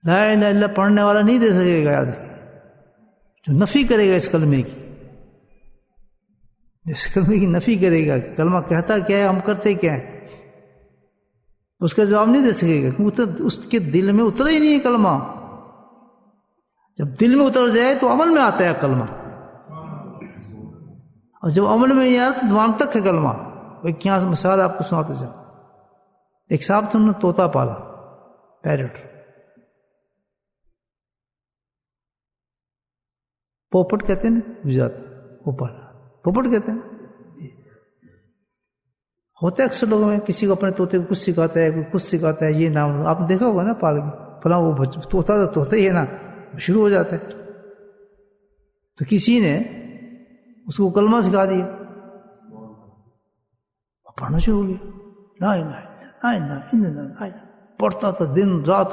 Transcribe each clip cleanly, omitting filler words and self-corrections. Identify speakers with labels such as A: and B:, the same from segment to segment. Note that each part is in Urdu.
A: لا الہ الا اللہ پڑھنے والا نہیں دے سکے گا، یاد رکھیں، جو نفی کرے گا اس کلمے کی، جو اس کلمے کی نفی کرے گا، کلمہ کہتا کیا ہے، ہم کرتے کیا ہے، اس کا جواب نہیں دے سکے گا، کیونکہ اس کے دل میں اترا ہی نہیں ہے کلمہ۔ جب دل میں اتر جائے تو عمل میں آتا ہے کلمہ، اور جب عمل میں نہیں آیا تو زبان تک ہے کلمہ۔ ایک یہاں سے مثال آپ کو سناتے چلوں، ایک صاحب تھا، انہوں نے طوطا پالا، پیرٹ، پوپٹ کہتے ہیں نا گجرات، وہ پالا، پوپٹ کہتے ہیں۔ ہوتا ہے اکثر لوگوں میں، کسی کو اپنے طوطے کو کچھ سکھاتا ہے، کوئی کچھ سکھاتا ہے، یہ نام آپ نے دیکھا ہوگا نا، پال کے فلاں وہ طوطا تو طوطا ہی ہے نا، شروع ہو جاتا ہے۔ تو کسی نے اس کو کلمہ سکھا دیا، پڑھنا شروع ہو گیا، لا الہ الا اللہ لا الہ الا اللہ، پڑھتا تھا دن رات۔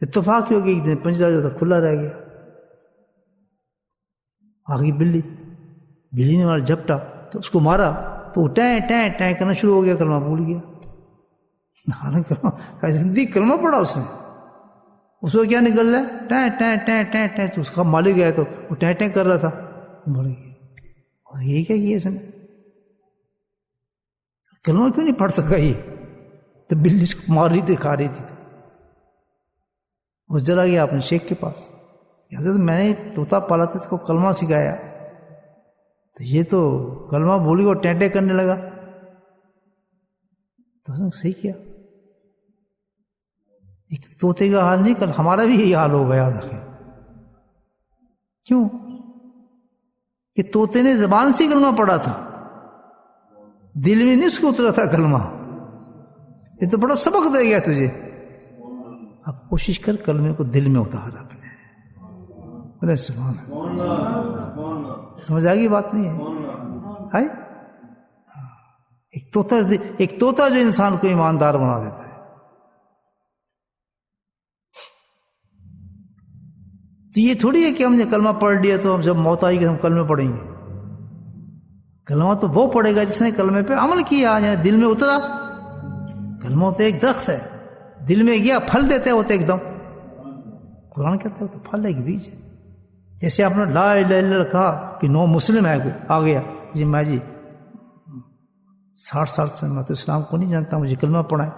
A: اتفاق ہو گیا ایک دن پنجرہ جو تھا کھلا رہ گیا، آ گئی بلی، بلی نے مارا جھپٹا تو اس کو مارا تو وہ ٹیں ٹیں ٹیں کرنا شروع ہو گیا، کلمہ بھول گیا۔ زندگی کلمہ پڑھا اس نے، اس کو کیا نکل رہا ہے، ٹیں ٹیں ٹیں ٹیں ٹیں، تو اس کا مالک گیا تو وہ ٹیں ٹیں کر رہا تھا، مر گیا۔ اور یہ کیا کیا اس نے، کلمہ کیوں نہیں پڑھ سکا یہ؟ تو بلی اس کو مار رہی تھی، کھا رہی تھی۔ وہ چلا گیا اپنے شیخ کے پاس، حضرت میں نے طوطا پالا تھا، اس کو کلمہ سکھایا، تو یہ تو کلمہ بھول گیا اور ٹینٹے کرنے لگا۔ تو اس نے صحیح کیا، ایک طوطے کا حال نہیں، کل ہمارا بھی یہی حال ہوگا، یاد رکھیں۔ کیوں کہ طوطے نے زبان سے کلمہ پڑھا تھا، دل میں نہیں اس کو اترا تھا کلمہ۔ یہ تو بڑا سبق دے گیا تجھے، اب کوشش کر کلمے کو دل میں اتار اپنے۔ بولے سبحان اللہ، سمجھ آ گئی بات نہیں ہے؟ ایک طوطا جو انسان کو ایماندار بنا دیتا ہے۔ تو یہ تھوڑی ہے کہ ہم نے کلمہ پڑھ لیا تو ہم جب موت آئے گی ہم کلمہ پڑھیں گے۔ کلمہ تو وہ پڑھے گا جس نے کلمے پہ عمل کیا، یعنی دل میں اترا۔ کلمہ تو ایک درخت ہے، دل میں گیا پھل دیتا ہے وہ تو ایک دم، قرآن کہتا ہے وہ تو پھل ہے، ایک بیج ہے۔ جیسے آپ نے لا الہ الا اللہ کہا کہ نو مسلم ہے، آ گیا جی میں 60 سال سے میں تو اسلام کو نہیں جانتا، مجھے کلمہ پڑھا ہے،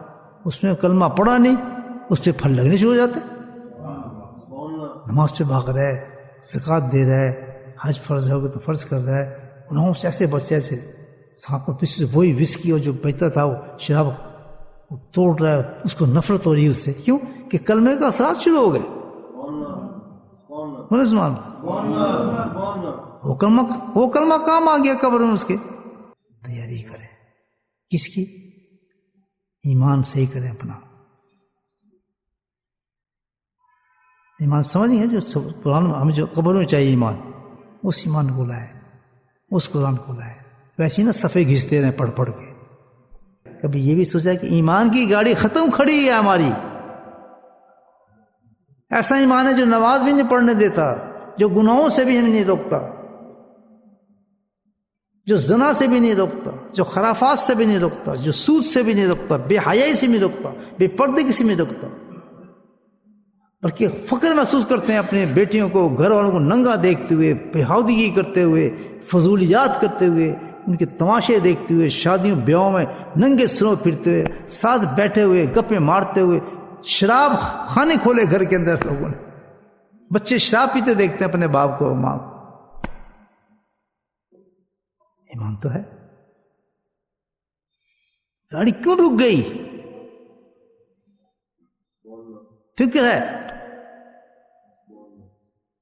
A: اس میں کلمہ پڑھا نہیں، اس پہ پھل لگنے شروع ہو جاتے، نماز پہ بھاگ رہا ہے، زکوٰۃ دے رہا ہے، حج فرض ہوگا تو فرض کر رہا ہے، گناہوں سے ایسے بچے ایسے سانپ کو پیچھے سے وہی وسکی اور جو بیچتا تھا وہ شراب وہ توڑ رہا ہے، اس کو نفرت ہو رہی ہے اس سے، کیوں کہ کلمے کا اثرات شروع ہو گئے۔ وہ کلمہ کام آ گیا قبر میں، اس کے تیاری کریں، کس کی؟ ایمان صحیح کریں اپنا، ایمان سمجھ گئے جو قرآن ہمیں جو قبر میں چاہیے ایمان، اس ایمان کو لائے، اس قرآن کو لائے۔ ویسے نا صفحے گھستے رہے پڑھ پڑھ کے، کبھی یہ بھی سوچا کہ ایمان کی گاڑی ختم کھڑی ہے ہماری۔ ایسا ایمان ہے جو نماز بھی نہیں پڑھنے دیتا، جو گناہوں سے بھی ہمیں نہیں روکتا، جو زنا سے بھی نہیں روکتا، جو خرافات سے بھی نہیں روکتا، جو سود سے بھی نہیں روکتا، بے حیائی سے بھی نہیں روکتا، بے پردگی سے بھی نہیں روکتا، بلکہ فخر محسوس کرتے ہیں اپنے بیٹیوں کو، گھر والوں کو ننگا دیکھتے ہوئے، بےہودگی کرتے ہوئے، فضولیات کرتے ہوئے، ان کے تماشے دیکھتے ہوئے، شادیوں بیاہوں میں ننگے سروں پھرتے ہوئے، ساتھ بیٹھے ہوئے، گپیں مارتے ہوئے، شراب خانے کھولے گھر کے اندر لوگوں نے، بچے شراب پیتے دیکھتے ہیں اپنے باپ کو ماں کو۔ ایمان تو ہے، گاڑی کیوں رک گئی؟ فکر ہے،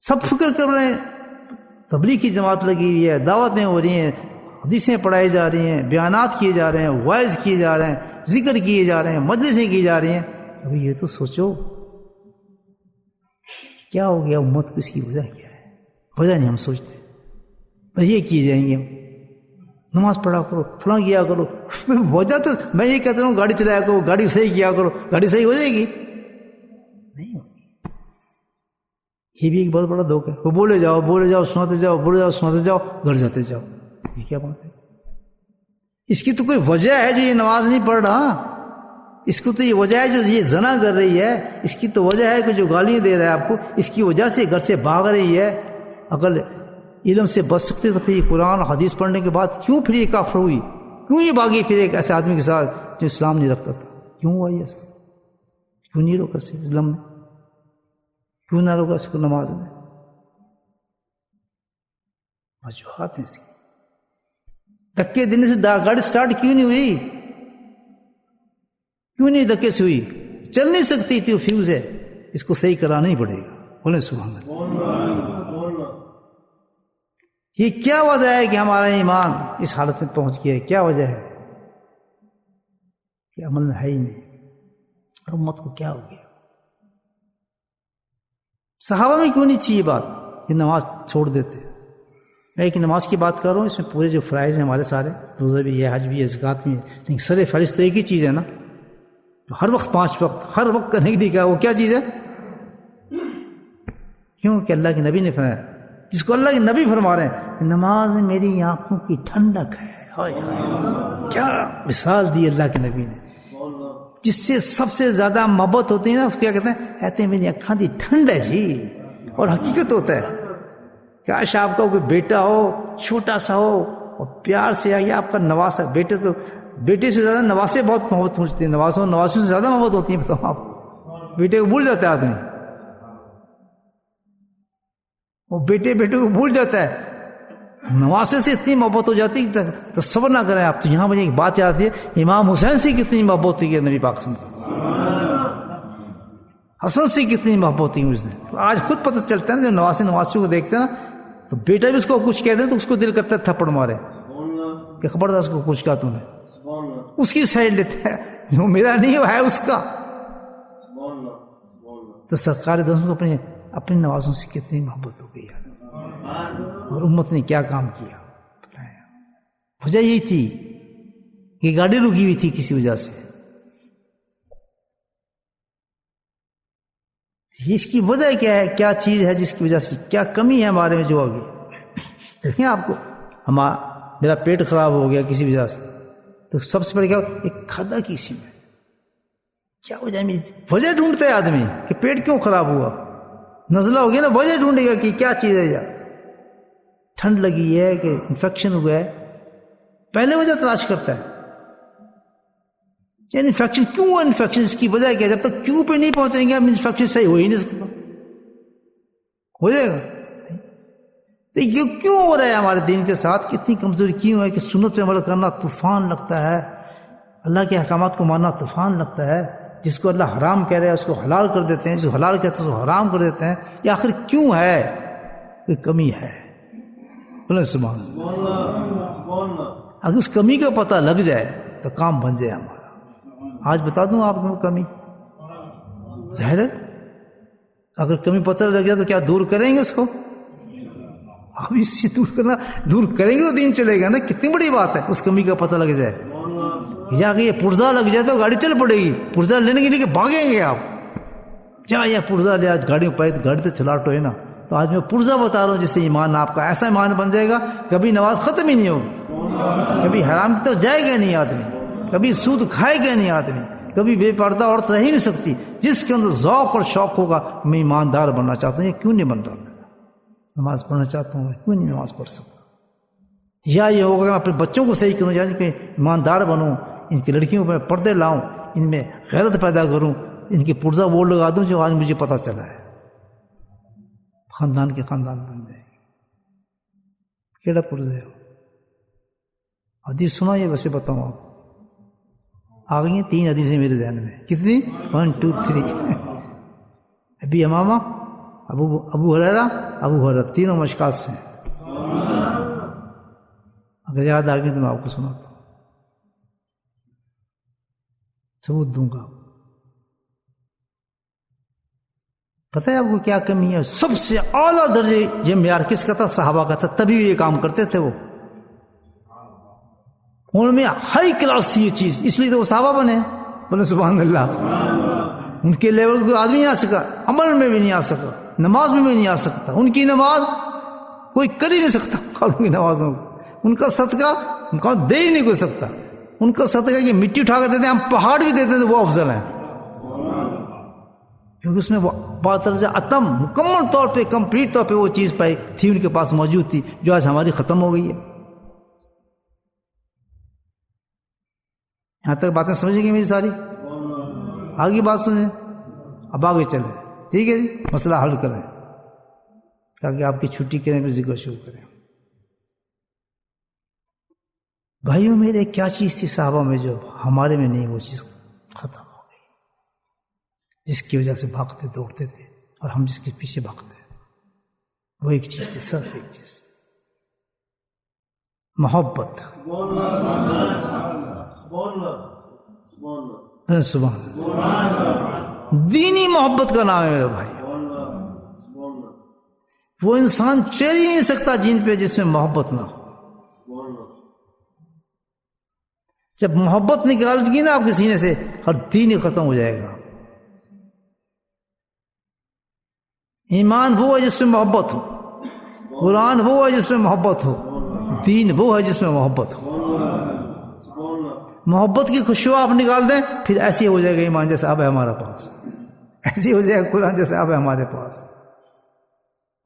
A: سب فکر کر رہے ہیں، تبلیغ کی جماعت لگی ہوئی ہے، دعوتیں ہو رہی ہیں، حدیثیں پڑھائی جا رہی ہیں، بیانات کیے جا رہے ہیں، وعظ کیے جا رہے ہیں، ذکر کیے جا رہے ہیں، مجلسیں کی جا رہی ہیں۔ ابھی یہ تو سوچو کیا ہو گیا امت کو، اس کی وجہ کیا ہے؟ وجہ نہیں ہم سوچتے، بس یہ کیے جائیں گے، نماز پڑھا کرو، فلاں کیا کرو، وجہ تو میں یہ کہتا ہوں گاڑی چلایا کرو، گاڑی صحیح کیا کرو، گاڑی صحیح ہو جائے گی؟ نہیں ہوگی۔ یہ بھی ایک بہت بڑا دھوکہ ہے، وہ بولے جاؤ سناتے جاؤ، بولے جاؤ سناتے جاؤ، گھر جاتے جاؤ، یہ کیا بات ہے؟ اس کی تو کوئی وجہ ہے جو یہ نماز نہیں پڑھ رہا، اس کو تو یہ وجہ ہے جو یہ زنا کر رہی ہے، اس کی تو وجہ ہے کہ جو گالیاں دے رہا ہے آپ کو، اس کی وجہ سے گھر سے بھاگ رہی ہے. اگر علم سے بچ سکتے تو پھر یہ قرآن حدیث پڑھنے کے بعد کیوں پھر یہ کافر ہوئی؟ کیوں یہ بھاگی پھر ایک ایسے آدمی کے ساتھ جو اسلام نہیں رکھتا تھا؟ کیوں ہوا یہ ایسا؟ کیوں نہیں روکا اس علم نے؟ کیوں نہ روکا اس کو نماز میں؟ وجوہات ہیں اس کی. دھکے دینے سے گاڑی سٹارٹ کیوں نہیں ہوئی؟ کیوں نہیں دھکے سے ہوئی؟ چل نہیں سکتی تھی، وہ فیوز ہے، اس کو صحیح کرانا ہی پڑے گا. بولے سبحان اللہ. یہ کیا وجہ ہے کہ ہمارا ایمان اس حالت میں پہنچ گیا ہے؟ کیا وجہ ہے کہ عمل میں ہے ہی نہیں. اور امت کو کیا ہو گیا؟ صحابہ میں کیوں نہیں چاہیے بات کہ نماز چھوڑ دیتے؟ میں ایک نماز کی بات کر رہا ہوں، اس میں پورے جو فرائض ہیں ہمارے سارے، روزہ بھی ہے، حج بھی ہے، زکوٰۃ بھی ہے، لیکن سر فہرست تو ایک ہی چیز ہے نا، ہر وقت 5 وقت ہر وقت کرنے کے لیے کیا، وہ کیا چیز ہے؟ کیوں کہ اللہ کے نبی نے فرمایا، جس کو اللہ کے نبی فرما رہے ہیں نماز میری آنکھوں کی ٹھنڈک ہے. کیا مثال دی اللہ کے نبی نے. جس سے سب سے زیادہ محبت ہوتی ہے نا، اس کو کیا کہتے ہیں؟ کہتے ہیں میری آنکھاں دی ٹھنڈ ہے جی. اور حقیقت ہوتا ہے. کاش آپ کا کوئی بیٹا ہو، چھوٹا سا ہو، اور پیار سے آگے آپ کا نواسا. بیٹے سے زیادہ نواسے بہت محبت پہنچتی ہے، نواسوں سے زیادہ محبت ہوتی ہے. بتاؤ آپ، بیٹے کو بھول جاتا ہے آدمی، وہ بیٹے کو بھول جاتا ہے. نواسے سے اتنی محبت ہو جاتی ہے کہ تصور نہ کریں آپ. تو یہاں مجھے ایک بات یاد آتی ہے، امام حسین سے کتنی محبت ہوئی ہے نبی پاک سے، حسن سے کتنی محبت ہوئی اس نے. آج خود پتہ چلتا ہے نا، جو نواسیوں کو دیکھتے ہیں نا، تو بیٹا بھی اس کو کچھ کہہ دیں تو اس کو دل کرتا ہے تھپڑ مارے کہ خبردار اس کو کچھ کہا تم نے. اس کی سائڈ لیتے ہیں، جو میرا نہیں ہے اس کا. تو سرکار دوستوں کو اپنے نوازوں سے کتنی محبت ہو گئی. اور امت نے کیا کام کیا بتائیں. وجہ یہی تھی کہ گاڑی رکی ہوئی تھی کسی وجہ سے. اس کی وجہ کیا ہے؟ کیا چیز ہے جس کی وجہ سے، کیا کمی ہے ہمارے میں جو آگے؟ دیکھیں آپ کو، میرا پیٹ خراب ہو گیا کسی وجہ سے، تو سب سے پہلے کیا ایک کھدا کسی میں کیا وجہ ہے؟ وجہ ڈھونڈتا ہے آدمی کہ پیٹ کیوں خراب ہوا. نزلہ ہو گیا نا، وجہ ڈھونڈے گا کہ کیا چیز ہے. یار ٹھنڈ لگی ہے کہ انفیکشن ہوا ہے، پہلے وجہ تلاش کرتا ہے. یعنی انفیکشن کیوں ہوا؟ انفیکشن اس کی وجہ کیا؟ جب تک کیوں پہ نہیں پہنچیں گے ہم، انفیکشن صحیح ہو ہی نہیں سکتا. ہو جائے گا. یہ کیوں ہو رہا ہے ہمارے دین کے ساتھ؟ کتنی کمزوری کیوں ہے کہ سنت پہ عمل کرنا طوفان لگتا ہے، اللہ کے احکامات کو ماننا طوفان لگتا ہے. جس کو اللہ حرام کہہ رہے ہیں اس کو حلال کر دیتے ہیں، جس کو حلال کہتے ہیں اس کو حرام کر دیتے ہیں. یہ آخر کیوں ہے؟ کوئی کمی ہے. بولے سبحان اللہ. اگر اس کمی کا پتہ لگ جائے تو کام بن جائے ہمارا. آج بتا دوں آپ کو کمی ظاہر ہے. اگر کمی پتہ لگ جائے تو کیا دور کریں گے اس کو؟ اب اس سے دور کریں گے تو دین چلے گا نا. کتنی بڑی بات ہے اس کمی کا پتہ لگ جائے. یا کہ یہ پرزا لگ جائے تو گاڑی چل پڑے گی. پرزا لینے کے لیے بھاگیں گے آپ، جہاں یہ پرزا لے، آج گاڑی پہ گاڑی تو چلاٹو ہے نا. تو آج میں پرزا بتا رہا ہوں جس سے ایمان آپ کا ایسا ایمان بن جائے گا کبھی نماز ختم ہی نہیں ہوگی، کبھی حرام کی طرف جائے گا نہیں آدمی، کبھی سود کھائے گا نہیں آدمی، کبھی بے پردہ عورت رہ ہی نہیں سکتی. جس کے اندر ذوق اور شوق ہوگا میں ایماندار بننا چاہتا ہوں، یہ کیوں نہیں بن رہا؟ نماز پڑھنا چاہتا ہوں، کیوں نہیں نماز پڑھ سکتا؟ یا یہ ہوگا کہ میں اپنے بچوں کو صحیح کروں، یعنی کہ ایماندار بنوں، ان کی لڑکیوں پہ پردے لاؤں، ان میں غیرت پیدا کروں، ان کی پرزا بورڈ لگا دوں جو آج مجھے پتا چلا ہے. خاندان کے خاندان بن جائے گی. کیڑا پرزا ہے؟ حدیث سنا یہ ویسے بتاؤں آپ. آ گئی ہیں 3 حدیثیں میرے ذہن میں. کتنی؟ 1 2 3. ابی امامہ، ابو ہریرہ تینوں مشکات سے ہیں. اگر یاد آ گئی تو میں آپ کو سناتا ہوں، ثبوت دوں گا. پتہ ہے آپ کو کیا کمی ہے؟ سب سے اعلیٰ درجے یہ معیار کس کا تھا؟ صحابہ کا تھا. تبھی یہ کام کرتے تھے. وہ ان میں ہائی کلاس تھی یہ چیز، اس لیے تو وہ صحابہ بنے. بولے سبحان اللہ. ان کے لیول کوئی آدمی نہیں آ سکا، عمل میں بھی نہیں آ سکا، نماز میں بھی نہیں آ سکتا. ان کی نماز کوئی کر ہی نہیں سکتا، ان کی نمازوں کو ان کا صدقہ ان کا دے ہی نہیں کوئی سکتا. ان کا صدقہ کہ مٹی اٹھا کر دیتے ہیں، ہم پہاڑ بھی دیتے ہیں، وہ افضل ہیں، کیونکہ اس میں وہ بادرجہ اتم مکمل طور پہ کمپلیٹ طور پہ وہ چیز پائی تھی، ان کے پاس موجود تھی، جو آج ہماری ختم ہو گئی ہے. یہاں تک باتیں سمجھیں گے میری ساری؟ آگے بات سنیں، اب آگے چلیں. ٹھیک ہے جی، مسئلہ حل کریں تاکہ آپ کی چھٹی کرنے پہ ذکر شروع کریں. بھائیوں میرے، کیا چیز تھی صحابہ میں جو ہمارے میں نہیں؟ وہ چیز ختم ہو گئی، جس کی وجہ سے بھاگتے دوڑتے تھے اور ہم جس کے پیچھے بھاگتے ہیں. وہ ایک چیز تھی، صرف ایک چیز، محبت. سبحان اللہ. دینی محبت کا نام ہے میرے بھائی. وہ انسان چل ہی نہیں سکتا جن پہ جس میں محبت نہ ہو. جب محبت نکال گی نا آپ کے سینے سے، ہر دین ہی ختم ہو جائے گا. ایمان وہ ہے جس میں محبت ہو، قرآن وہ ہے جس میں محبت ہو، دین وہ ہے جس میں محبت ہو. محبت کی خوشبو آپ نکال دیں، پھر ایسی ہو جائے گا ایمان جیسے اب ہے ہمارا پاس، ایسی ہو جائے گا قرآن جیسے اب ہے ہمارے پاس،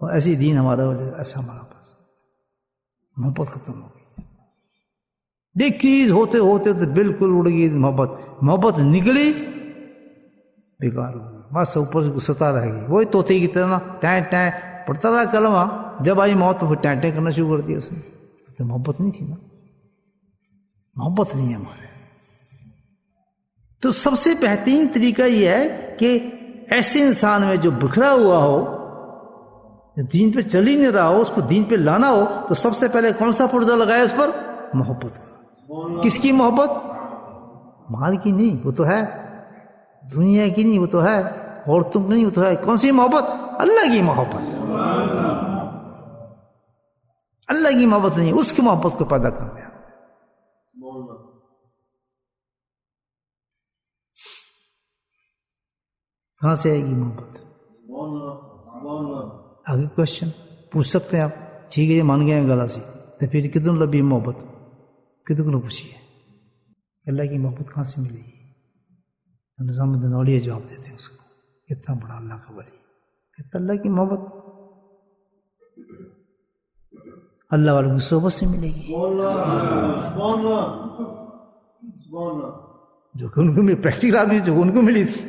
A: اور ایسی دین ہمارا ہو جائے گا ایسا ہمارا پاس. محبت ختم ہو گئی. ڈکیز ہوتے ہوتے تو بالکل اڑ گئی محبت. محبت نکلی بیکار ہو گئی، بس اوپر سے گستا رہ گئی. وہی طوطے کی طرح ٹائیں ٹائیں پڑتا رہا کلمہ، جب آئی موت تو پھر ٹائیں ٹائیں کرنا شروع کر دیا اس نے. تو محبت نہیں تھی نا، محبت نہیں ہے ہمارے. تو سب سے بہترین طریقہ یہ ہے کہ ایسے انسان میں جو بکھرا ہوا ہو، جو دین پہ چل ہی نہیں رہا ہو، اس کو دین پہ لانا ہو، تو سب سے پہلے کون سا پرزہ لگایا اس پر؟ محبت کا. کس کی محبت؟ مال کی نہیں، وہ تو ہے. دنیا کی نہیں، وہ تو ہے. عورتوں کی نہیں، وہ تو ہے. کون سی محبت؟ اللہ کی محبت. اللہ کی محبت نہیں، اس کی محبت کو پیدا کر دیا. کہاں سے آئے گی محبت؟ آگے کوشچن پوچھ سکتے ہیں آپ. ٹھیک ہے یہ مان گئے ہیں گلا سی، تو پھر کتنے لبی محبت؟ کتنے کو پوچھیے اللہ کی محبت کہاں سے ملے گی؟ نظام الدین جواب دیتے ہیں اس کو. کتنا بڑا اللہ کا ولی، کتنا اللہ کی محبت اللہ والوں کی صحبت سے ملے گی، جو کہ ان کو پریکٹیکل آدمی جو ان کو ملی تھی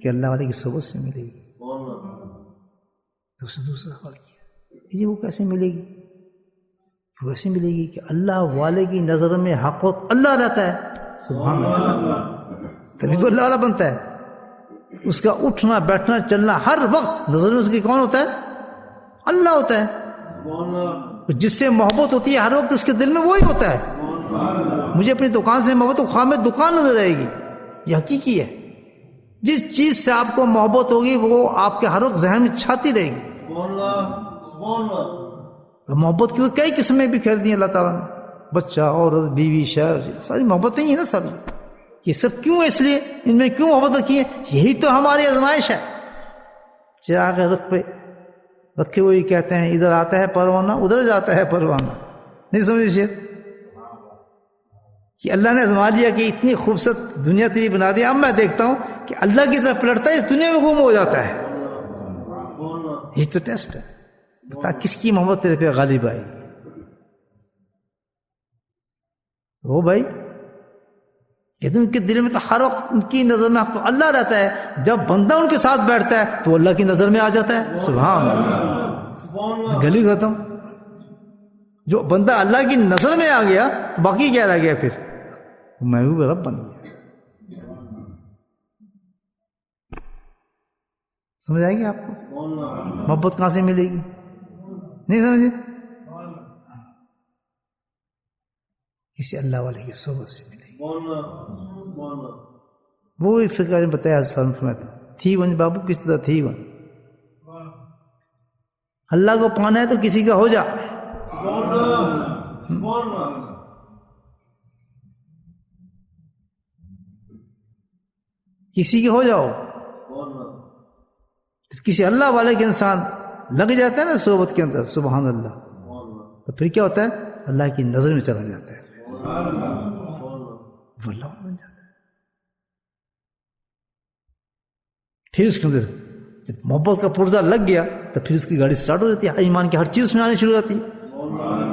A: کہ اللہ والے کی صحبت سے ملے گی. دوسرا سوال کیا، یہ وہ کیسے ملے گی؟ وہ ایسے ملے گی کہ اللہ والے کی نظر میں حق وقت اللہ رہتا ہے. سبحان اللہ، تبھی تو اللہ والا بنتا ہے. اس کا اٹھنا بیٹھنا چلنا ہر وقت نظر میں اس کی کون ہوتا ہے؟ اللہ ہوتا ہے. جس سے محبت ہوتی ہے ہر وقت اس کے دل میں وہی ہوتا ہے. مجھے اپنی دکان سے محبت، خواہ میں دکان نظر آئے گی، یہ حقیقی ہے. جس چیز سے آپ کو محبت ہوگی وہ آپ کے ہر وقت ذہن میں چھاتی رہے گی. محبت کی تو کئی قسمیں بھی کھیل دی اللہ تعالیٰ نے، بچہ، عورت، بیوی، شہر، ساری محبتیں ہی ہیں نا سب. یہ سب کیوں ہے؟ اس لیے ان میں کیوں محبت رکھی ہے؟ یہی تو ہماری آزمائش ہے. چراغ رخ پہ رکھے ہوئے کہتے ہیں ادھر آتا ہے پروانہ ادھر جاتا ہے پروانہ. نہیں سمجھے شیر؟ کہ اللہ نے آزما لیا کہ اتنی خوبصورت دنیا تیری بنا دی، اب میں دیکھتا ہوں کہ اللہ کی طرف پلٹتا ہے، اس دنیا میں گم ہو جاتا ہے. یہ تو ٹیسٹ ہے، بتا کس کی محبت تیرے پہ غالب آئی. وہ بھائی کہتے ہیں ان کے دل میں تو ہر وقت ان کی نظر میں تو اللہ رہتا ہے. جب بندہ ان کے ساتھ بیٹھتا ہے تو اللہ کی نظر میں آ جاتا ہے. سبحان اللہ، گلی ختم. جو بندہ اللہ کی نظر میں آ گیا تو باقی کیا رہ گیا؟ پھر محبوب رب بن گیا. سمجھ آئے گی آپ کو محبت کہاں سے ملے گی؟ نہیں سمجھے؟ کسی اللہ والے کی صحبت سے ملے گی. وہی فکر نے بتایا میں تھی ون بابو کس طرح تھی ون. اللہ کو پانا ہے تو کسی کا ہو جا. کسی کے ہو جاؤ. کسی اللہ والے کے انسان لگ جاتا ہے نا صحبت کے اندر، سبحان اللہ، تو پھر کیا ہوتا ہے؟ اللہ کی نظر میں چلا جاتا ہے. وہ اللہ والا بن جاتا ہے. پھر اس کے اندر جب محبت کا پرزہ لگ گیا تو پھر اس کی گاڑی سٹارٹ ہو جاتی ہے، ایمان کی ہر چیز سنانے شروع ہو جاتی ہے.